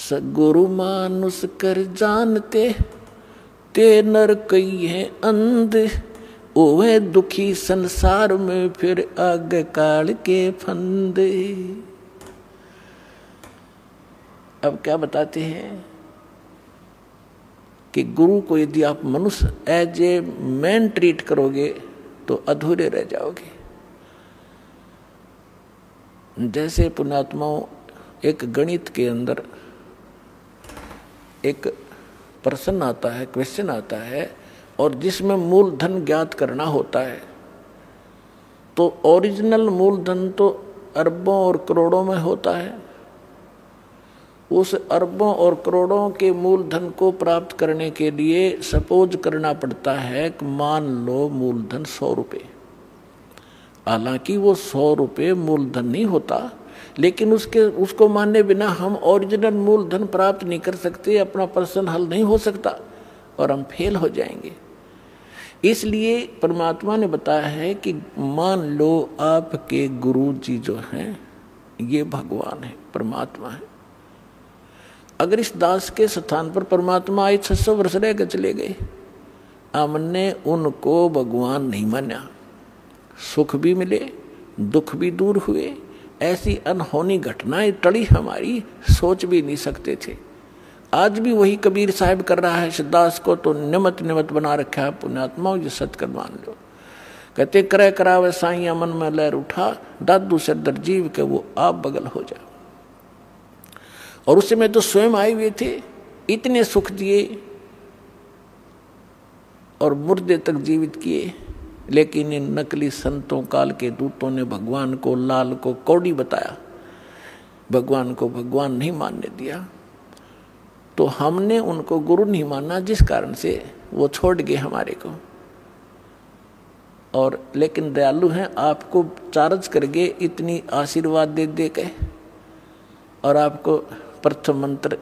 सगुरु मानुष कर जानते, ते नर कई है अंध, ओवे दुखी संसार में फिर आगे काल के फंदे। अब क्या बताते हैं कि गुरु को यदि आप मनुष्य एज ए मैन ट्रीट करोगे तो अधूरे रह जाओगे। जैसे पुण्यात्माओं, एक गणित के अंदर एक प्रश्न आता है, क्वेश्चन आता है, और जिसमें मूलधन ज्ञात करना होता है, तो ओरिजिनल मूलधन तो अरबों और करोड़ों में होता है। उस अरबों और करोड़ों के मूलधन को प्राप्त करने के लिए सपोज करना पड़ता है कि मान लो मूलधन 100 रुपये। हालांकि वो 100 रुपये मूलधन नहीं होता, लेकिन उसको मानने बिना हम ओरिजिनल मूलधन प्राप्त नहीं कर सकते, अपना प्रश्न हल नहीं हो सकता और हम फेल हो जाएंगे। इसलिए परमात्मा ने बताया है कि मान लो आपके गुरु जी जो हैं ये भगवान है, परमात्मा है। अगर इस दास के स्थान पर परमात्मा आए 600 वर्ष रह कर चले गए, हमने उनको भगवान नहीं माना, सुख भी मिले दुख भी दूर हुए, ऐसी अनहोनी घटनाएं टली हमारी, सोच भी नहीं सकते थे। आज भी वही कबीर साहब कर रहा है, इस दास को तो निमत निमत बना रखा है। पुण्यात्माओं ये सत्कर मान लो। कहते करे करावे साइया मन में लहर उठा, दादू से दर जीव के वो आप बगल हो जाओ। और उस समय तो स्वयं आए हुए थे, इतने सुख दिए और मुर्दे तक जीवित किए, लेकिन इन नकली संतों काल के दूतों ने भगवान को लाल को कौड़ी बताया, भगवान को भगवान नहीं मानने दिया। तो हमने उनको गुरु नहीं माना, जिस कारण से वो छोड़ गए हमारे को। और लेकिन दयालु हैं, आपको चार्ज कर गए इतनी आशीर्वाद दे दे के, और आपको प्रथम मंत्र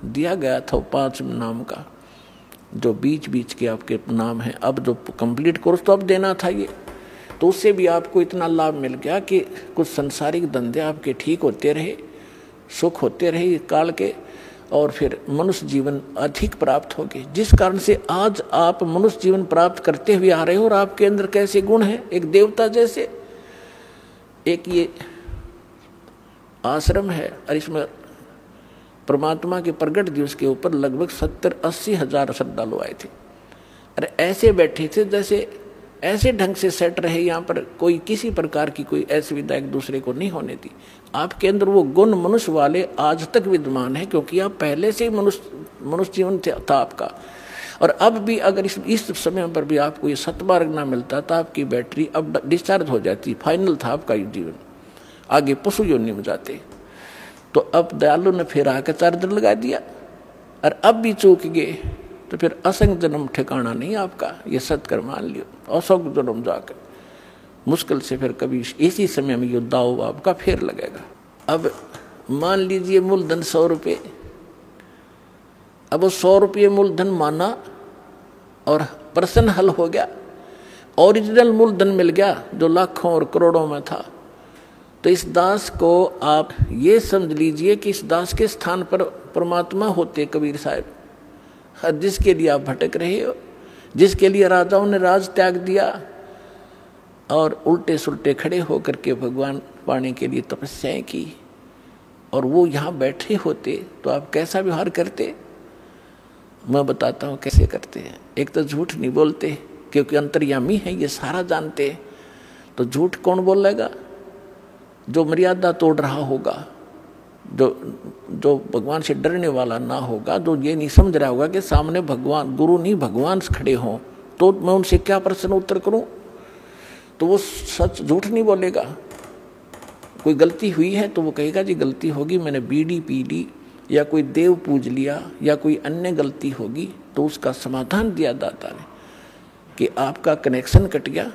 दिया गया था 5 नाम का, जो बीच बीच के आपके नाम है। अब जो कंप्लीट कोर्स तो अब देना था ये, तो उससे भी आपको इतना लाभ मिल गया कि कुछ संसारिक धंधे आपके ठीक होते रहे, सुख होते रहे काल के, और फिर मनुष्य जीवन अधिक प्राप्त हो गए, जिस कारण से आज आप मनुष्य जीवन प्राप्त करते हुए आ रहे हो। और आपके अंदर कैसे गुण हैं, एक देवता जैसे। एक ये आश्रम है और इसमें परमात्मा के प्रगट दिवस के ऊपर लगभग 70-80 हजार श्रद्धालु आए थे। अरे ऐसे बैठे थे जैसे ऐसे ढंग से सेट रहे, यहाँ पर कोई किसी प्रकार की कोई असुविधा एक दूसरे को नहीं होने दी। आपके अंदर वो गुण मनुष्य वाले आज तक विद्यमान है, क्योंकि आप पहले से ही मनुष्य जीवन था आपका। और अब भी अगर इस समय पर भी आपको ये सतमार्ग ना मिलता तो आपकी बैटरी अब डिस्चार्ज हो जाती, फाइनल था आपका जीवन, आगे पशु योनि में जाते। तो अब दयालु ने फिर आकर चार्जर लगा दिया, और अब भी चूक गए तो फिर असंग जन्म ठिकाना नहीं आपका, ये सत्कर मान लियो। असंग जन्म जाकर मुश्किल से फिर कभी इसी समय में ये दाव आपका फिर लगेगा। अब मान लीजिए मूलधन 100 रुपये, अब वो 100 रुपये मूलधन माना और प्रश्न हल हो गया, ओरिजिनल मूलधन मिल गया जो लाखों और करोड़ों में था। तो इस दास को आप ये समझ लीजिए कि इस दास के स्थान पर परमात्मा होते कबीर साहब, जिसके लिए आप भटक रहे हो, जिसके लिए राजाओं ने राज त्याग दिया और उल्टे सुल्टे खड़े होकर के भगवान पाने के लिए तपस्याएं की, और वो यहाँ बैठे होते तो आप कैसा व्यवहार करते। मैं बताता हूँ कैसे करते हैं। एक तो झूठ नहीं बोलते, क्योंकि अंतर्यामी है, ये सारा जानते हैं। तो झूठ कौन बोलेगा? जो मर्यादा तोड़ रहा होगा, जो भगवान से डरने वाला ना होगा, जो ये नहीं समझ रहा होगा कि सामने भगवान गुरु नहीं भगवान खड़े हों, तो मैं उनसे क्या प्रश्न उत्तर करूं। तो वो सच झूठ नहीं बोलेगा। कोई गलती हुई है तो वो कहेगा जी गलती होगी, मैंने बीड़ी पी ली या कोई देव पूज लिया या कोई अन्य गलती होगी, तो उसका समाधान दिया दाता ने कि आपका कनेक्शन कट गया,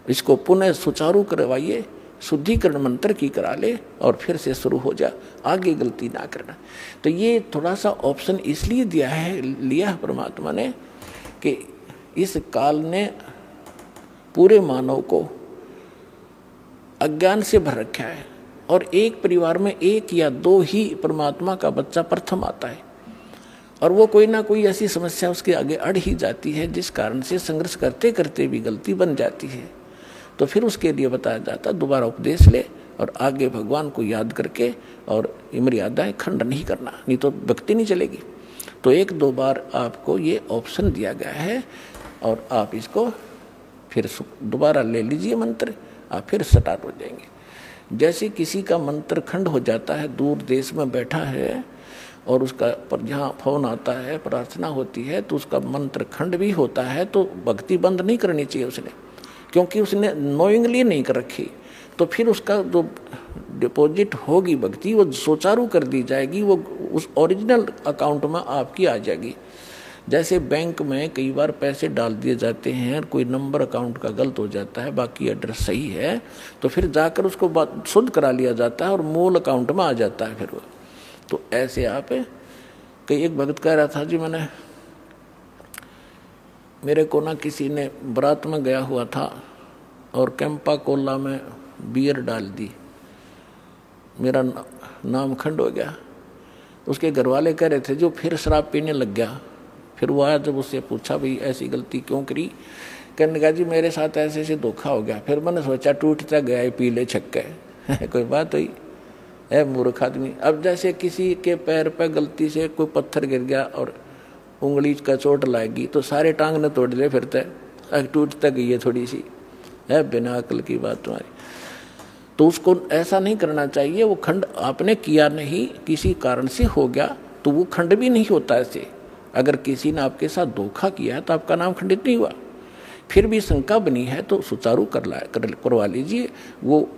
इसको पुनः सुचारू करवाइए, शुद्धिकरण मंत्र की करा ले और फिर से शुरू हो जा, आगे गलती ना करना। तो ये थोड़ा सा ऑप्शन इसलिए दिया है, लिया है परमात्मा ने कि इस काल ने पूरे मानव को अज्ञान से भर रखा है, और एक परिवार में एक या दो ही परमात्मा का बच्चा प्रथम आता है, और वो कोई ना कोई ऐसी समस्या उसके आगे अड़ ही जाती है जिस कारण से संघर्ष करते करते भी गलती बन जाती है। तो फिर उसके लिए बताया जाता दोबारा उपदेश ले और आगे भगवान को याद करके और मर्यादाएं खंड नहीं करना, नहीं तो भक्ति नहीं चलेगी। तो एक दो बार आपको ये ऑप्शन दिया गया है और आप इसको फिर दोबारा ले लीजिए मंत्र, आप फिर स्टार्ट हो जाएंगे। जैसे किसी का मंत्र खंड हो जाता है, दूर देश में बैठा है और उसका पर जहाँ फोन आता है, प्रार्थना होती है, तो उसका मंत्र खंड भी होता है, तो भक्ति बंद नहीं करनी चाहिए उसने, क्योंकि उसने नोइंगली नहीं कर रखी। तो फिर उसका जो डिपॉजिट होगी भक्ति वो सुचारू कर दी जाएगी, वो उस ओरिजिनल अकाउंट में आपकी आ जाएगी। जैसे बैंक में कई बार पैसे डाल दिए जाते हैं, कोई नंबर अकाउंट का गलत हो जाता है, बाकी एड्रेस सही है, तो फिर जाकर उसको शुद्ध करा लिया जाता है और मूल अकाउंट में आ जाता है फिर वो। तो ऐसे आप कई एक भगत कह रहा था जी, मेरे को ना किसी ने बारात में गया हुआ था और कैंपा कोला में बियर डाल दी, मेरा नाम खंड हो गया। उसके घर वाले कह रहे थे जो फिर शराब पीने लग गया। फिर वो आया, जब उससे पूछा भाई ऐसी गलती क्यों करी, कहने लगा जी मेरे साथ ऐसे ऐसे धोखा हो गया। फिर मैंने सोचा टूटता गया पी ले छक्के कोई बात हुई है मूर्ख आदमी। अब जैसे किसी के पैर पे गलती से कोई पत्थर गिर गया और उंगली का चोट लाएगी तो सारे टांग ने तोड़ ले फिरते, टूट तक गई है थोड़ी सी, है बिना अकल की बात तुम्हारी। तो उसको ऐसा नहीं करना चाहिए। वो खंड आपने किया नहीं, किसी कारण से हो गया तो वो खंड भी नहीं होता ऐसे। अगर किसी ने आपके साथ धोखा किया है तो आपका नाम खंडित नहीं हुआ। फिर भी शंका बनी है तो सुचारू करवा लीजिए, वो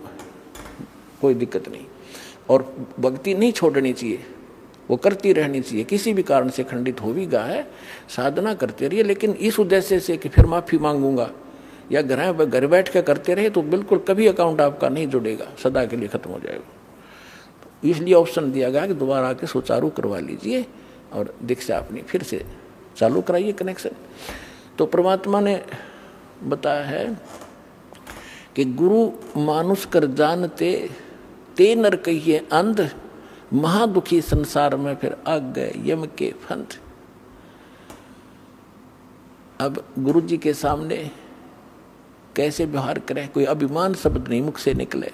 कोई दिक्कत नहीं। और भक्ति नहीं छोड़नी चाहिए, वो करती रहनी चाहिए। किसी भी कारण से खंडित हो भी गया है, साधना करते रहिए, लेकिन इस उद्देश्य से कि फिर माफी मांगूंगा या घर बैठ के करते रहे तो बिल्कुल कभी अकाउंट आपका नहीं जुड़ेगा, सदा के लिए खत्म हो जाएगा। इसलिए ऑप्शन दिया गया कि दोबारा आके सुचारू करवा लीजिए और दीक्षा अपनी फिर से चालू कराइए कनेक्शन। तो परमात्मा ने बताया है कि गुरु मानुष कर जानते ते नर कहिए अंध, महादुखी संसार में फिर आग गए यम के फंद। अब गुरु जी के सामने कैसे व्यवहार करें, कोई अभिमान शब्द नहीं मुख से निकले।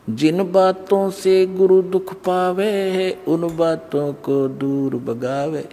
जिन बातों से गुरु दुख पावे, उन बातों को दूर भगावे।